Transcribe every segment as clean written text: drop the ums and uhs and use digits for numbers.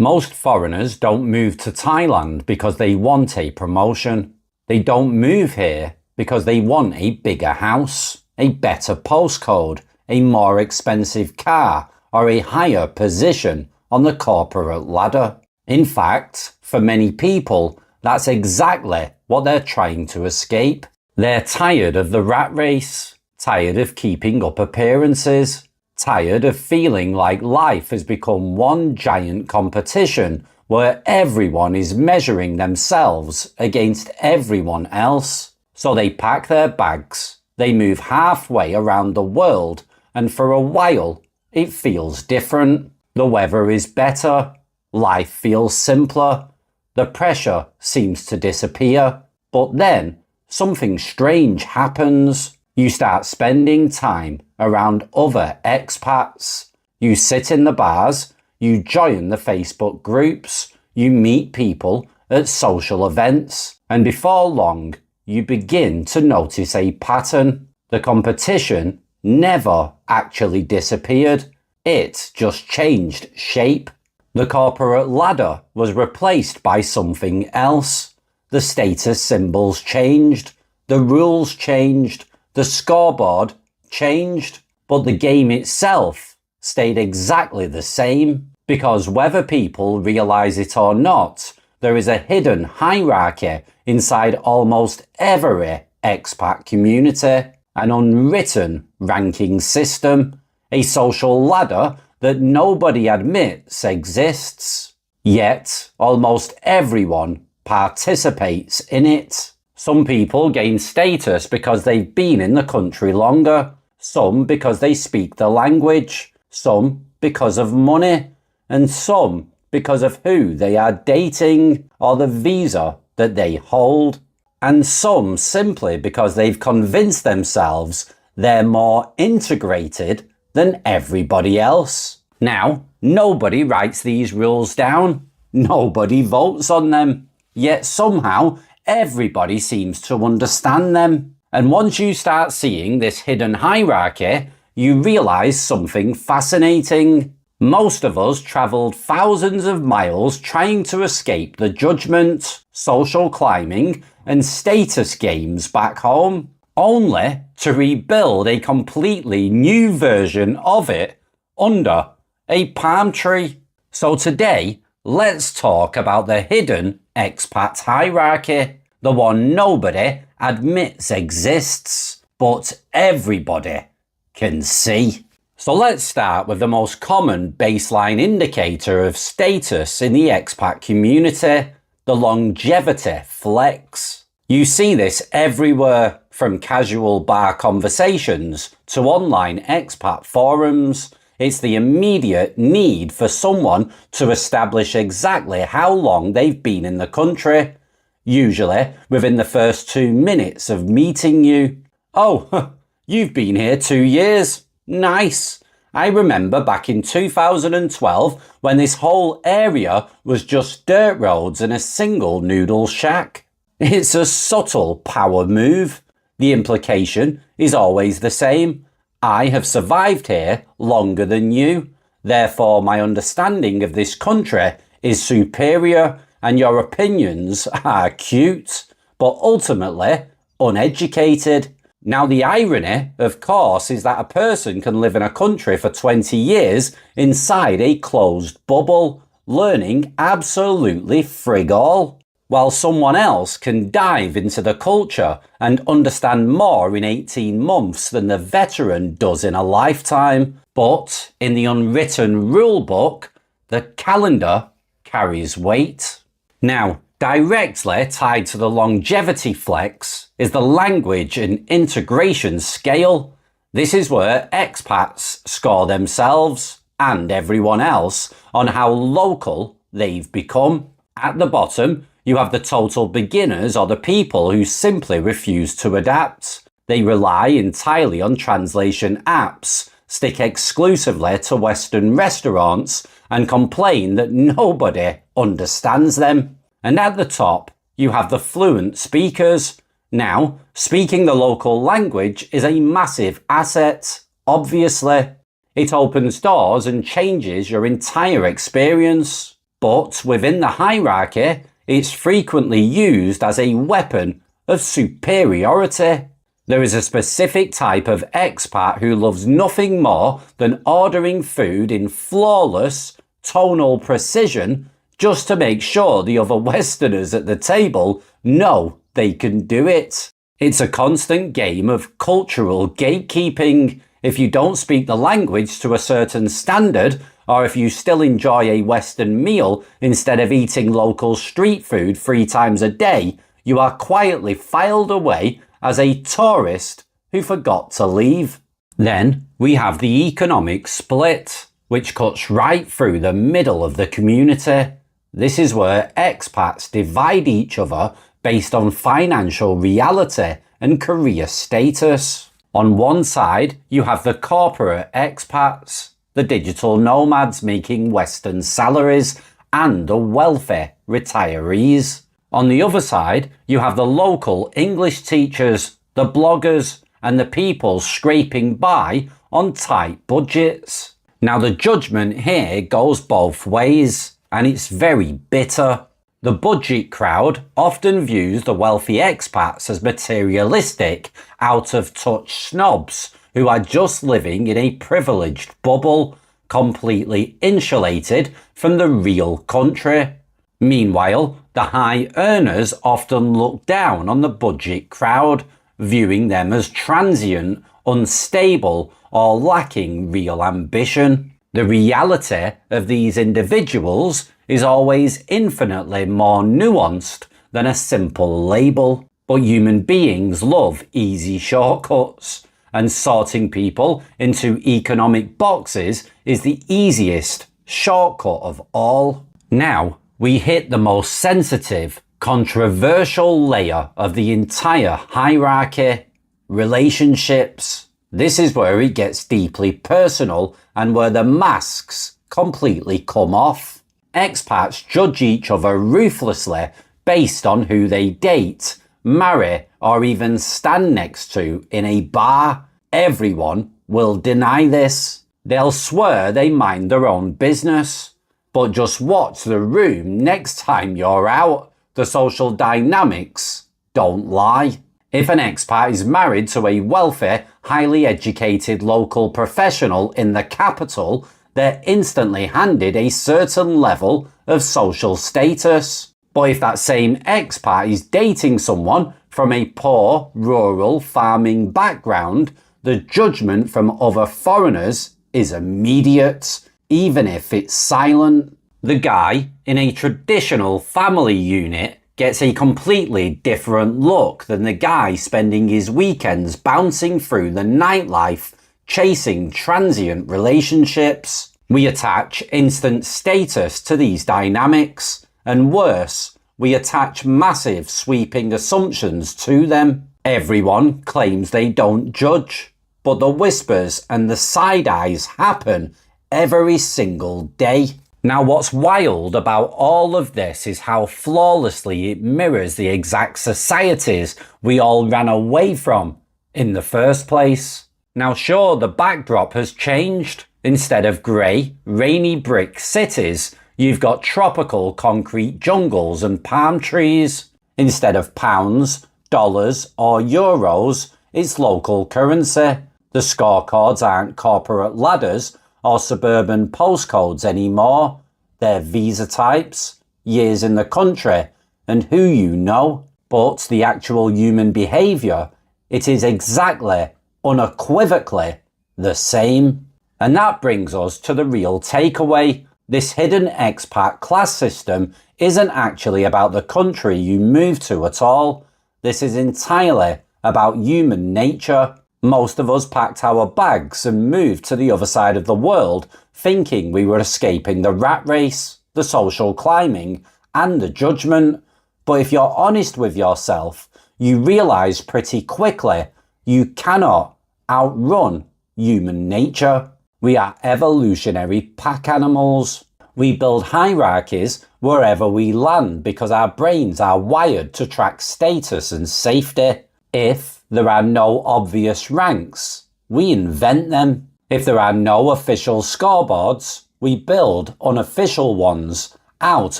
Most foreigners don't move to Thailand because they want a promotion. They don't move here because they want a bigger house, a better postcode, a more expensive car, or a higher position on the corporate ladder. In fact, for many people, that's exactly what they're trying to escape. They're tired of the rat race, tired of keeping up appearances, tired of feeling like life has become one giant competition where everyone is measuring themselves against everyone else. So they pack their bags, they move halfway around the world, and for a while, it feels different. The weather is better, life feels simpler, the pressure seems to disappear, but then something strange happens. You start spending time around other expats. You sit in the bars, you join the Facebook groups, you meet people at social events, and before long, you begin to notice a pattern. The competition never actually disappeared. It just changed shape. The corporate ladder was replaced by something else. The status symbols changed. The rules changed. The scoreboard changed. But the game itself stayed exactly the same. Because whether people realize it or not, there is a hidden hierarchy inside almost every expat community. An unwritten ranking system. A social ladder that nobody admits exists. Yet, almost everyone participates in it. Some people gain status because they've been in the country longer. Some because they speak the language. Some because of money. And some because of who they are dating or the visa that they hold. And some simply because they've convinced themselves they're more integrated than everybody else. Now, nobody writes these rules down. Nobody votes on them. Yet somehow, everybody seems to understand them. And once you start seeing this hidden hierarchy, you realize something fascinating. Most of us travelled thousands of miles trying to escape the judgment, social climbing, and status games back home, only to rebuild a completely new version of it under a palm tree. So today, let's talk about the hidden expat hierarchy, the one nobody admits exists, but everybody can see. So let's start with the most common baseline indicator of status in the expat community, the longevity flex. You see this everywhere, from casual bar conversations to online expat forums. It's the immediate need for someone to establish exactly how long they've been in the country, usually within the first 2 minutes of meeting you. Oh, you've been here 2 years. Nice. I remember back in 2012 when this whole area was just dirt roads and a single noodle shack. It's a subtle power move. The implication is always the same. I have survived here longer than you. Therefore, my understanding of this country is superior and your opinions are cute, but ultimately uneducated. Now, the irony, of course, is that a person can live in a country for 20 years inside a closed bubble, learning absolutely frig all, while someone else can dive into the culture and understand more in 18 months than the veteran does in a lifetime. But in the unwritten rule book, the calendar carries weight. Now, directly tied to the longevity flex is the language and integration scale. This is where expats score themselves and everyone else on how local they've become. At the bottom, you have the total beginners, or the people who simply refuse to adapt. They rely entirely on translation apps, stick exclusively to Western restaurants, and complain that nobody understands them. And at the top, you have the fluent speakers. Now, speaking the local language is a massive asset, obviously. It opens doors and changes your entire experience. But within the hierarchy, it's frequently used as a weapon of superiority. There is a specific type of expat who loves nothing more than ordering food in flawless, tonal precision just to make sure the other Westerners at the table know they can do it. It's a constant game of cultural gatekeeping. If you don't speak the language to a certain standard, or if you still enjoy a Western meal instead of eating local street food 3 times a day, you are quietly filed away as a tourist who forgot to leave. Then we have the economic split, which cuts right through the middle of the community. This is where expats divide each other based on financial reality and career status. On one side, you have the corporate expats, the digital nomads making Western salaries, and the wealthy retirees. On the other side, you have the local English teachers, the bloggers, and the people scraping by on tight budgets. Now, the judgment here goes both ways, and it's very bitter. The budget crowd often views the wealthy expats as materialistic, out-of-touch snobs who are just living in a privileged bubble, completely insulated from the real country. Meanwhile, the high earners often look down on the budget crowd, viewing them as transient, unstable, or lacking real ambition. The reality of these individuals is always infinitely more nuanced than a simple label. But human beings love easy shortcuts, and sorting people into economic boxes is the easiest shortcut of all. Now, we hit the most sensitive, controversial layer of the entire hierarchy: relationships. This is where it gets deeply personal and where the masks completely come off. Expats judge each other ruthlessly based on who they date, marry, or even stand next to in a bar. Everyone will deny this. They'll swear they mind their own business. But just watch the room next time you're out. The social dynamics don't lie. If an expat is married to a wealthy, highly educated local professional in the capital, they're instantly handed a certain level of social status. But if that same expat is dating someone from a poor, rural, farming background, the judgment from other foreigners is immediate, even if it's silent. The guy in a traditional family unit gets a completely different look than the guy spending his weekends bouncing through the nightlife, chasing transient relationships. We attach instant status to these dynamics, and worse, we attach massive sweeping assumptions to them. Everyone claims they don't judge, but the whispers and the side eyes happen every single day. Now, what's wild about all of this is how flawlessly it mirrors the exact societies we all ran away from in the first place. Now, sure, the backdrop has changed. Instead of grey, rainy brick cities, you've got tropical concrete jungles and palm trees. Instead of pounds, dollars, or euros, it's local currency. The scorecards aren't corporate ladders or suburban postcodes anymore. They're visa types, years in the country, and who you know. But the actual human behaviour, it is exactly, unequivocally, the same. And that brings us to the real takeaway. This hidden expat class system isn't actually about the country you move to at all. This is entirely about human nature. Most of us packed our bags and moved to the other side of the world thinking we were escaping the rat race, the social climbing, and the judgment. But if you're honest with yourself, you realise pretty quickly you cannot outrun human nature. We are evolutionary pack animals. We build hierarchies wherever we land because our brains are wired to track status and safety. If there are no obvious ranks, we invent them. If there are no official scoreboards, we build unofficial ones. out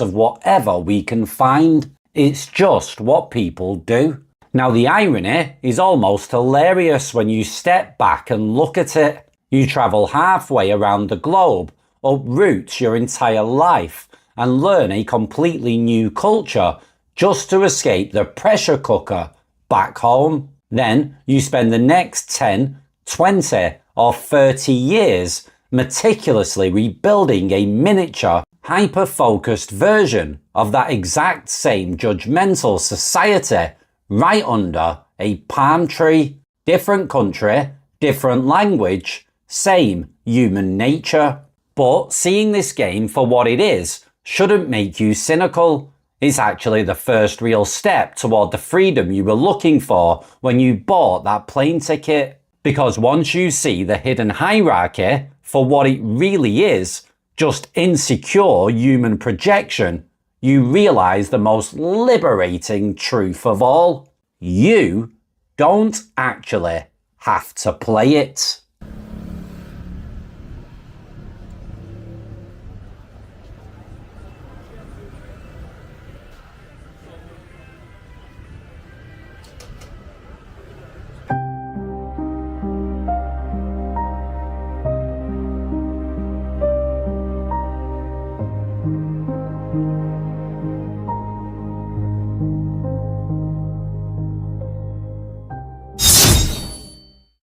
of whatever we can find. It's just what people do. Now, the irony is almost hilarious when you step back and look at it. You travel halfway around the globe, uproot your entire life, and learn a completely new culture just to escape the pressure cooker back home. Then you spend the next 10, 20, or 30 years meticulously rebuilding a miniature, hyper-focused version of that exact same judgmental society right under a palm tree. Different country, different language, same human nature. But seeing this game for what it is shouldn't make you cynical. It's actually the first real step toward the freedom you were looking for when you bought that plane ticket. Because once you see the hidden hierarchy for what it really is, just insecure human projection, you realize the most liberating truth of all. You don't actually have to play it.